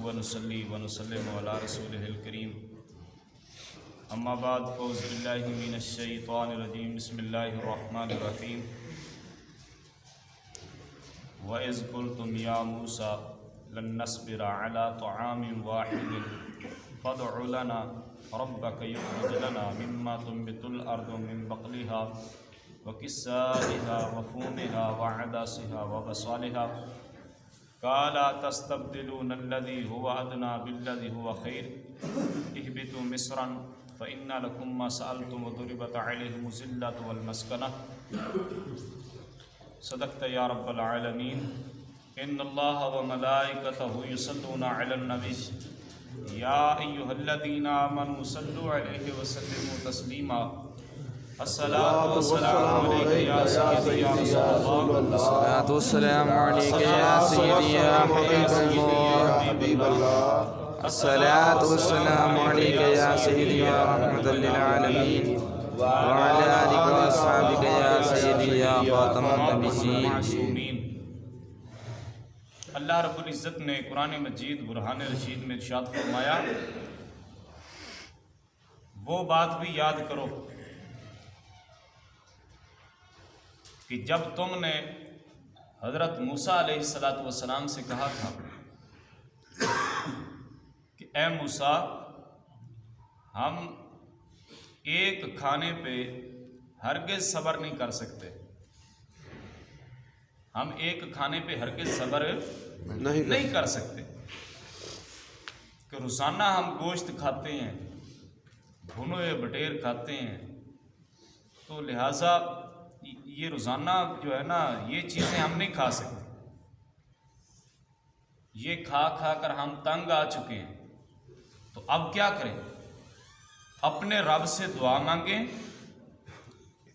ونصلي ونسلم على رسوله الكريم اما بعد فاعوذ بالله من الشيطان الرجيم بسم الله الرحمن الرحيم وَإِذْ قُلْتُمْ يَا مُوسَى لَن نَّصْبِرَ عَلَى طَعَامٍ وَاحِدٍ فَادْعُ لَنَا رَبَّكَ يُخْرِجْ لَنَا مِمَّا تُنبِتُ الْأَرْضُ مِن بَقْلِهَا وَكِسَّائِهَا وَفُومِهَا وَعَدَسِهَا وَبَصَلِهَا قَالَ تَسْتَبْدِلُونَ الَّذِي هُوَ أَدْنَىٰ بِالَّذِي هُوَ خَيْرٌ اهْبِطُوا مِصْرًا فَإِنَّ لَكُم مَّا سَأَلْتُمْ وَضُرِبَتْ عَلَيْهِمُ الذِّلَّةُ وَالْمَسْكَنَةُ صدقت یا رب العالمین ان اللہ وملائکتہ یصلون علی النبی یا ایہا الذین آمنوا صلوا علیہ وسلموا تسلیما الصلاۃ والسلام علیک یا سیدی یا رسول اللہ الصلاۃ والسلام علیک یا سیدی یا حبیب اللہ الصلاۃ والسلام علیک یا سیدی یا رحمۃ للعالمین وعلى آلك وأصحابك يا سيدي يا خاتم النبيين. اللہ رب العزت نے قرآن مجید برہان رشید میں ارشاد فرمایا وہ بات بھی یاد کرو کہ جب تم نے حضرت موسیٰ علیہ السلام سے کہا تھا کہ اے موسیٰ ہم ایک کھانے پہ ہرگز صبر نہیں کر سکتے، ہم ایک کھانے پہ ہرگز صبر نہیں کر سکتے کہ روزانہ ہم گوشت کھاتے ہیں، بھنے ہوئے بٹیر کھاتے ہیں، تو لہٰذا یہ روزانہ جو ہے نا یہ چیزیں ہم نہیں کھا سکتے، یہ کھا کھا کر ہم تنگ آ چکے ہیں، تو اب کیا کریں؟ اپنے رب سے دعا مانگیں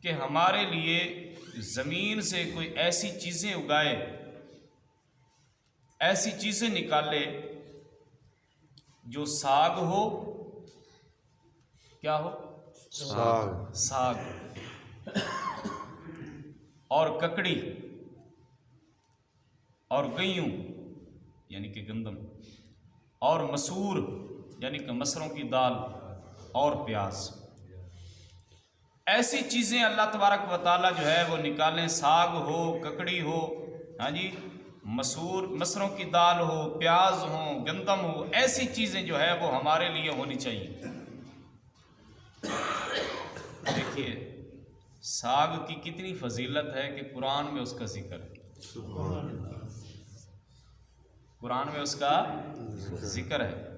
کہ ہمارے لیے زمین سے کوئی ایسی چیزیں اگائے، ایسی چیزیں نکالے جو ساگ ہو، کیا ہو؟ ساگ اور ککڑی اور گیہوں یعنی کہ گندم اور مسور یعنی کہ مسروں کی دال اور پیاز، ایسی چیزیں اللہ تبارک و تعالیٰ جو ہے وہ نکالیں، ساگ ہو، ککڑی ہو، ہاں جی، مسروں کی دال ہو، پیاز ہو، گندم ہو، ایسی چیزیں جو ہے وہ ہمارے لیے ہونی چاہیے۔ دیکھیے ساگ کی کتنی فضیلت ہے کہ قرآن میں اس کا ذکر ہے، قرآن میں اس کا ذکر ہے۔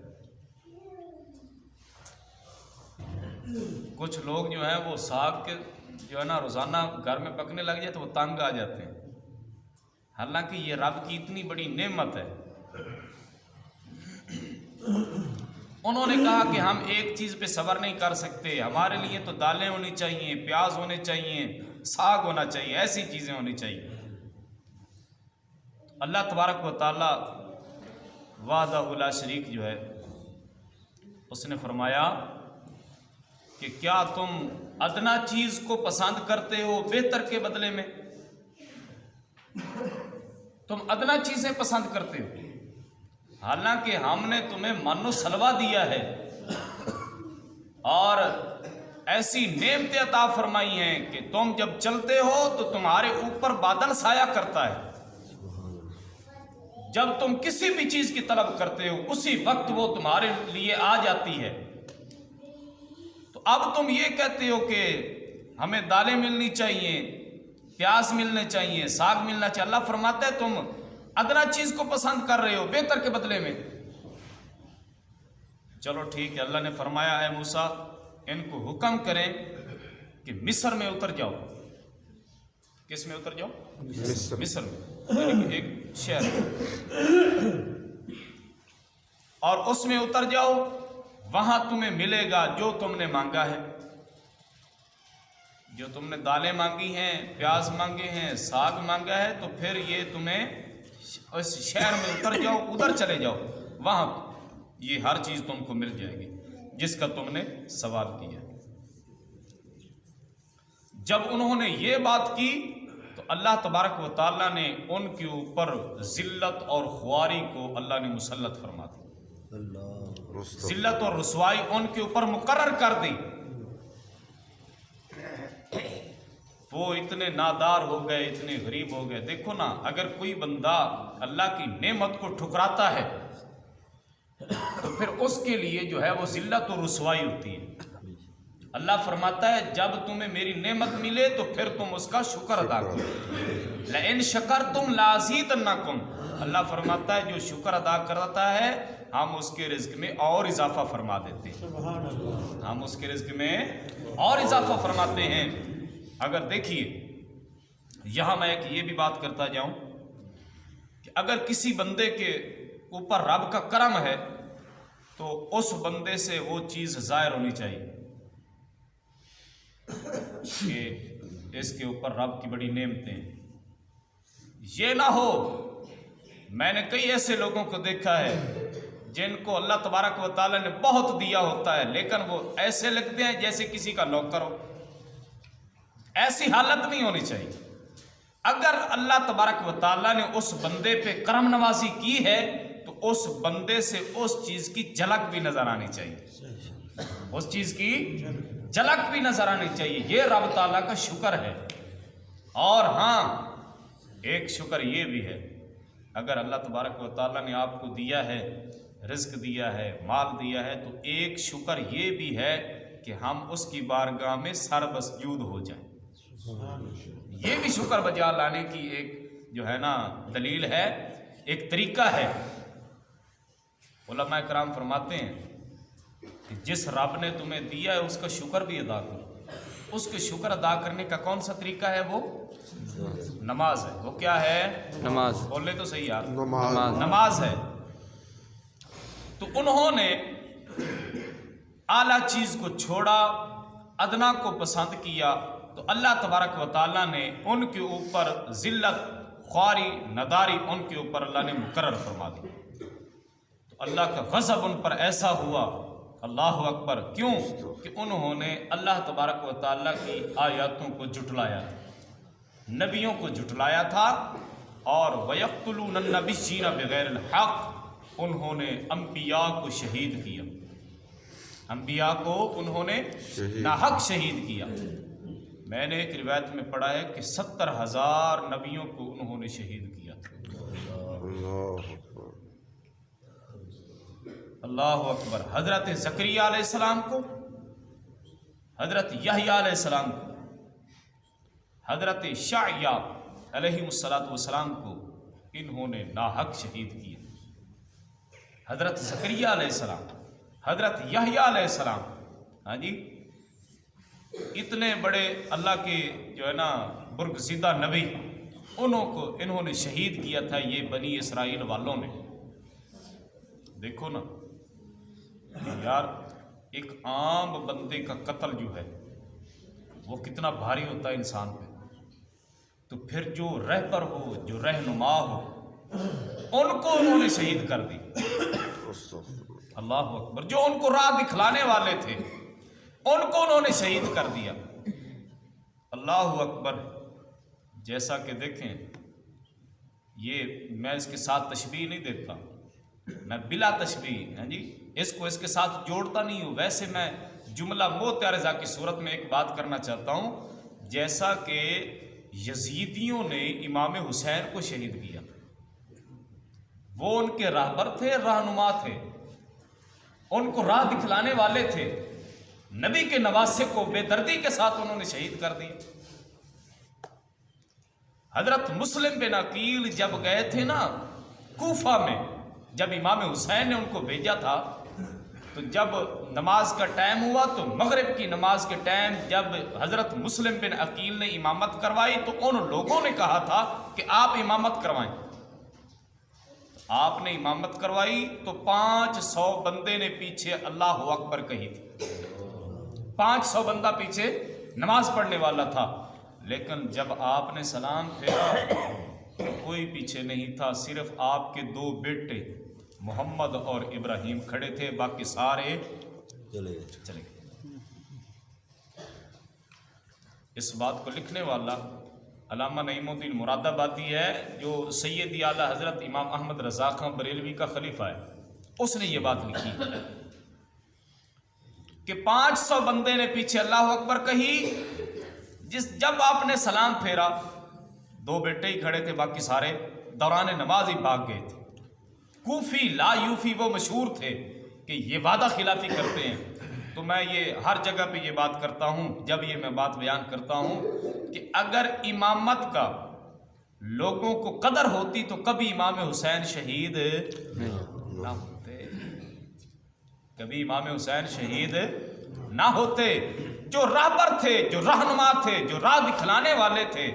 کچھ لوگ جو ہیں وہ ساگ کے جو ہے نا روزانہ گھر میں پکنے لگ جائے تو وہ تنگ آ جاتے ہیں، حالانکہ یہ رب کی اتنی بڑی نعمت ہے۔ انہوں نے کہا کہ ہم ایک چیز پہ صبر نہیں کر سکتے، ہمارے لیے تو دالیں ہونی چاہیے، پیاز ہونے چاہیے، ساگ ہونا چاہیے، ایسی چیزیں ہونی چاہیے۔ اللہ تبارک و تعالی وحدہ لا شریک جو ہے اس نے فرمایا کہ کیا تم ادنا چیز کو پسند کرتے ہو بہتر کے بدلے میں؟ تم ادنا چیزیں پسند کرتے ہو، حالانکہ ہم نے تمہیں من و سلوہ دیا ہے اور ایسی نعمتیں عطا فرمائی ہیں کہ تم جب چلتے ہو تو تمہارے اوپر بادل سایہ کرتا ہے، جب تم کسی بھی چیز کی طلب کرتے ہو اسی وقت وہ تمہارے لیے آ جاتی ہے۔ اب تم یہ کہتے ہو کہ ہمیں دالیں ملنی چاہیے، پیاز ملنے چاہیے، ساگ ملنا چاہیے، اللہ فرماتا ہے تم ادنا چیز کو پسند کر رہے ہو بہتر کے بدلے میں۔ چلو ٹھیک ہے، اللہ نے فرمایا اے موسیٰ ان کو حکم کریں کہ مصر میں اتر جاؤ۔ کس میں اتر جاؤ؟ مصر میں، یعنی کہ ایک شہر میں، اور اس میں اتر جاؤ، وہاں تمہیں ملے گا جو تم نے مانگا ہے، جو تم نے دالیں مانگی ہیں، پیاز مانگے ہیں، ساگ مانگا ہے، تو پھر یہ تمہیں اس شہر میں اتر جاؤ، ادھر چلے جاؤ، وہاں یہ ہر چیز تم کو مل جائے گی جس کا تم نے سوال کیا۔ جب انہوں نے یہ بات کی تو اللہ تبارک و تعالیٰ نے ان کے اوپر ذلت اور خواری کو اللہ نے مسلط فرما دی۔ ذلت اور رسوائی ان کے اوپر مقرر کر دی. وہ اتنے نادار ہو گئے, اتنے غریب ہو گئے. دیکھو نا, اگر کوئی بندہ اللہ کی نعمت کو ٹھکراتا ہے تو پھر اس کے لیے جو ہے وہ ذلت و رسوائی ہوتی ہے. اللہ فرماتا ہے جب تمہیں میری نعمت ملے تو پھر تم اس کا شکر ادا کرو. لئن شکرتم لازیدنکم, اللہ فرماتا ہے جو شکر ادا کرتا ہے ہم اس کے رزق میں اور اضافہ فرما دیتے ہیں. ہم اس کے رزق میں اور اضافہ فرماتے ہیں. اگر دیکھیے یہاں میں ایک یہ بھی بات کرتا جاؤں کہ اگر کسی بندے کے اوپر رب کا کرم ہے تو اس بندے سے وہ چیز ظاہر ہونی چاہیے کہ اس کے اوپر رب کی بڑی نعمتیں. یہ نہ ہو, میں نے کئی ایسے لوگوں کو دیکھا ہے جن کو اللہ تبارک و تعالیٰ نے بہت دیا ہوتا ہے لیکن وہ ایسے لگتے ہیں جیسے کسی کا نوکر ہو. ایسی حالت نہیں ہونی چاہیے. اگر اللہ تبارک و تعالیٰ نے اس بندے پہ کرم نوازی کی ہے تو اس بندے سے اس چیز کی جھلک بھی نظر آنی چاہیے. اس چیز کی جھلک بھی نظر آنی چاہیے. یہ رب تعالیٰ کا شکر ہے. اور ہاں ایک شکر یہ بھی ہے, اگر اللہ تبارک و تعالیٰ نے آپ کو دیا ہے, رزق دیا ہے, مال دیا ہے, تو ایک شکر یہ بھی ہے کہ ہم اس کی بارگاہ میں سر مسجود ہو جائیں. یہ بھی شکر بجا لانے کی ایک جو ہے نا دلیل ہے, ایک طریقہ ہے. علماء کرام فرماتے ہیں کہ جس رب نے تمہیں دیا ہے اس کا شکر بھی ادا کرو. اس کے شکر ادا کرنے کا کون سا طریقہ ہے؟ وہ نماز ہے. وہ کیا ہے؟ نماز. بولے تو صحیح یار, نماز ہے. تو انہوں نے اعلیٰ چیز کو چھوڑا, ادنا کو پسند کیا, تو اللہ تبارک و تعالیٰ نے ان کے اوپر ذلت, خواری, نداری ان کے اوپر اللہ نے مقرر فرما دی. تو اللہ کا غضب ان پر ایسا ہوا, اللہ اکبر. کیوں؟ کہ انہوں نے اللہ تبارک و تعالیٰ کی آیاتوں کو جھٹلایا تھا, نبیوں کو جھٹلایا تھا. اور وَيَقْتُلُونَ النَّبِيِّينَ بِغَيْرِ الْحَقِّ, انہوں نے انبیاء کو شہید کیا. انبیاء کو انہوں نے ناحق شہید کیا. میں نے ایک روایت میں پڑھا ہے کہ 70,000 نبیوں کو انہوں نے شہید کیا تھا. اللہ اکبر. حضرت زکریا علیہ السلام کو, حضرت یحییٰ علیہ السلام کو, حضرت شعیہ علیہ السلام کو انہوں نے ناحق شہید کیا. حضرت زکریا علیہ السلام, حضرت یحییٰ علیہ السلام, ہاں جی, اتنے بڑے اللہ کے جو ہے نا برگزیدہ نبی, انہوں نے شہید کیا تھا یہ بنی اسرائیل والوں نے. دیکھو نا یار, ایک عام بندے کا قتل جو ہے وہ کتنا بھاری ہوتا ہے انسان پہ. تو پھر جو رہبر ہو, جو رہنما ہو, ان کو انہوں نے شہید کر دی. اللہ اکبر. جو ان کو راہ دکھلانے والے تھے ان کو انہوں نے شہید کر دیا. اللہ اکبر. جیسا کہ دیکھیں, یہ میں اس کے ساتھ تشبیہ نہیں دیتا, میں بلا تشبیہ, ہاں جی, اس کو اس کے ساتھ جوڑتا نہیں ہوں. ویسے میں جملہ موت رضا کی صورت میں ایک بات کرنا چاہتا ہوں. جیسا کہ یزیدیوں نے امام حسین کو شہید کیا, وہ ان کے راہبر تھے, رہنما تھے, ان کو راہ دکھلانے والے تھے. نبی کے نواسے کو بے دردی کے ساتھ انہوں نے شہید کر دیا. حضرت مسلم بن عقیل جب گئے تھے نا کوفہ میں, جب امام حسین نے ان کو بھیجا تھا, تو جب نماز کا ٹائم ہوا تو مغرب کی نماز کے ٹائم جب حضرت مسلم بن عقیل نے امامت کروائی تو ان لوگوں نے کہا تھا کہ آپ امامت کروائیں. آپ نے امامت کروائی تو 500 بندے نے پیچھے اللہ اکبر کہی تھی. 500 بندہ پیچھے نماز پڑھنے والا تھا. لیکن جب آپ نے سلام پھیرا تو کوئی پیچھے نہیں تھا, صرف آپ کے 2 بیٹے محمد اور ابراہیم کھڑے تھے, باقی سارے چلے گئے. اس بات کو لکھنے والا علامہ نعیم الدین مراد آبادی ہے, جو سیدی اعلیٰ حضرت امام احمد رضا خان بریلوی کا خلیفہ ہے. اس نے یہ بات لکھی کہ 500 بندے نے پیچھے اللہ اکبر کہی، جب آپ نے سلام پھیرا 2 بیٹے ہی کھڑے تھے، باقی سارے دوران نماز ہی بھاگ گئے تھے۔ کوفی لا یوفی وہ مشہور تھے کہ یہ وعدہ خلافی کرتے ہیں۔ تو میں یہ ہر جگہ پہ یہ بات کرتا ہوں، جب یہ میں بات بیان کرتا ہوں کہ اگر امامت کا لوگوں کو قدر ہوتی تو کبھی امام حسین شہید نہ ہوتے، کبھی امام حسین شہید نہ ہوتے۔ جو راہبر تھے، جو رہنما تھے، جو راہ دکھلانے والے تھے،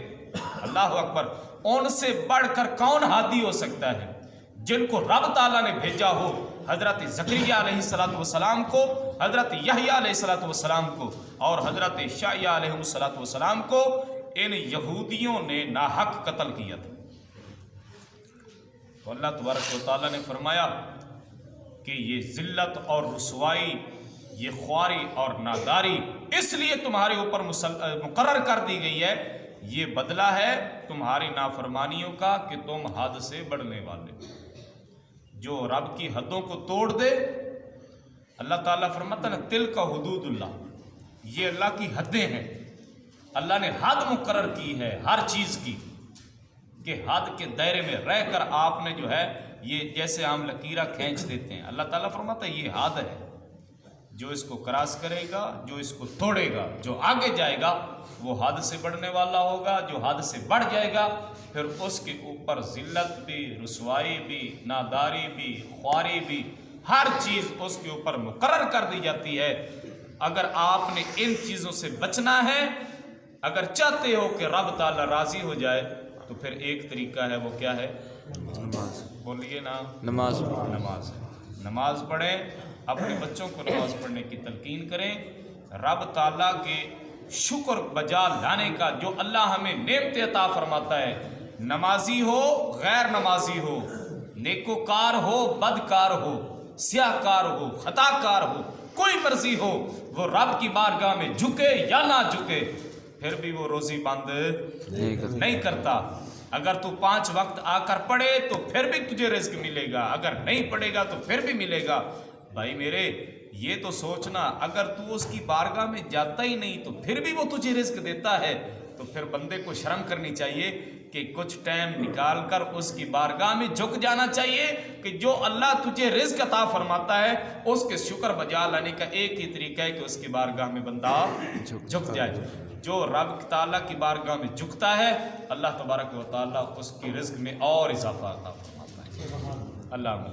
اللہ اکبر، ان سے بڑھ کر کون ہادی ہو سکتا ہے؟ جن کو رب تعالیٰ نے بھیجا ہو، حضرت زکریا علیہ السلام کو، حضرت یحییٰ علیہ السلام کو، اور حضرت عیسیٰ علیہ السلام کو، ان یہودیوں نے ناحق قتل کیا تھا۔ تو اللہ تبارک و تعالیٰ نے فرمایا کہ یہ ذلت اور رسوائی، یہ خواری اور ناداری اس لیے تمہارے اوپر مقرر کر دی گئی ہے، یہ بدلہ ہے تمہاری نافرمانیوں کا کہ تم حد سے بڑھنے والے۔ جو رب کی حدوں کو توڑ دے، اللہ تعالیٰ فرماتا ہے تلک حدود اللہ، یہ اللہ کی حدیں ہیں۔ اللہ نے حد مقرر کی ہے ہر چیز کی، کہ حد کے دائرے میں رہ کر آپ نے جو ہے یہ جیسے ہم لکیرہ کھینچ دیتے ہیں، اللہ تعالیٰ فرماتا ہے یہ حد ہے۔ جو اس کو کراس کرے گا، جو اس کو توڑے گا، جو آگے جائے گا، وہ حد سے بڑھنے والا ہوگا۔ جو حد سے بڑھ جائے گا پھر اس کے اوپر ذلت بھی، رسوائی بھی، ناداری بھی، خواری بھی، ہر چیز اس کے اوپر مقرر کر دی جاتی ہے۔ اگر آپ نے ان چیزوں سے بچنا ہے، اگر چاہتے ہو کہ رب تعالیٰ راضی ہو جائے، تو پھر ایک طریقہ ہے، وہ کیا ہے؟ نماز، بولیے نا، نماز، نماز پڑھیں، اپنے بچوں کو نماز پڑھنے کی تلقین کریں، رب تعالیٰ کے شکر بجا لانے کا جو اللہ ہمیں نعمت عطا فرماتا ہے، نمازی ہو غیر نمازی ہو، نیکوکار ہو بدکار ہو، سیاہ کار ہو خطا کار ہو، کوئی مرضی ہو، وہ رب کی بارگاہ میں جھکے یا نہ جھکے، پھر بھی وہ روزی بند نہیں کرتا۔ اگر تو 5 وقت آ کر پڑھے تو پھر بھی تجھے رزق ملے گا، اگر نہیں پڑھے گا تو پھر بھی ملے گا۔ بھائی میرے، یہ تو سوچنا، اگر تو اس کی بارگاہ میں جاتا ہی نہیں تو پھر بھی وہ تجھے رزق دیتا ہے، تو پھر بندے کو شرم کرنی چاہیے کہ کچھ ٹائم نکال کر اس کی بارگاہ میں جھک جانا چاہیے، کہ جو اللہ تجھے رزق عطا فرماتا ہے اس کے شکر بجا لانے کا ایک ہی طریقہ ہے کہ اس کی بارگاہ میں بندہ جھک جائے۔ جو رب تعالیٰ کی بارگاہ میں جھکتا ہے، اللہ تبارک و تعالیٰ اس کی رزق میں اور اضافہ عطا فرماتا ہے۔ اللہ